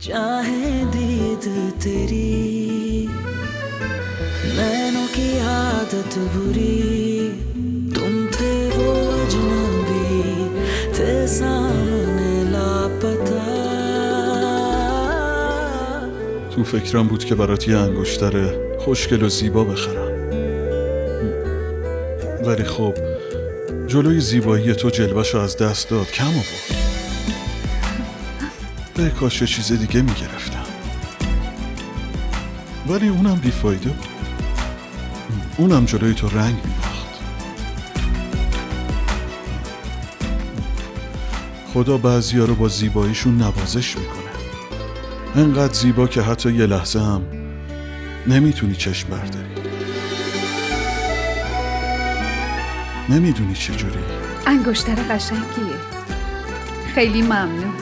चाहे दीद तेरी नैनों की आदत बुरी तुम थे वो अजनबी थे सामने लापता تو فکرم بود که برات یه انگشتر خوشگل و زیبا بخرم، ولی خب جلوی زیبایی تو جلوه‌شو از دست داد، کم آورد. به کاش یه چیز دیگه میگرفتم، ولی اونم بیفایده بود. اونم جلوی تو رنگ میباخت. خدا بعضیا رو با زیباییشون نوازش میکنه، انقدر زیبا که حتی یه لحظه هم نمیتونی چشم برداری. نمیدونی چجوری. انگشتر قشنگیه. خیلی ممنون.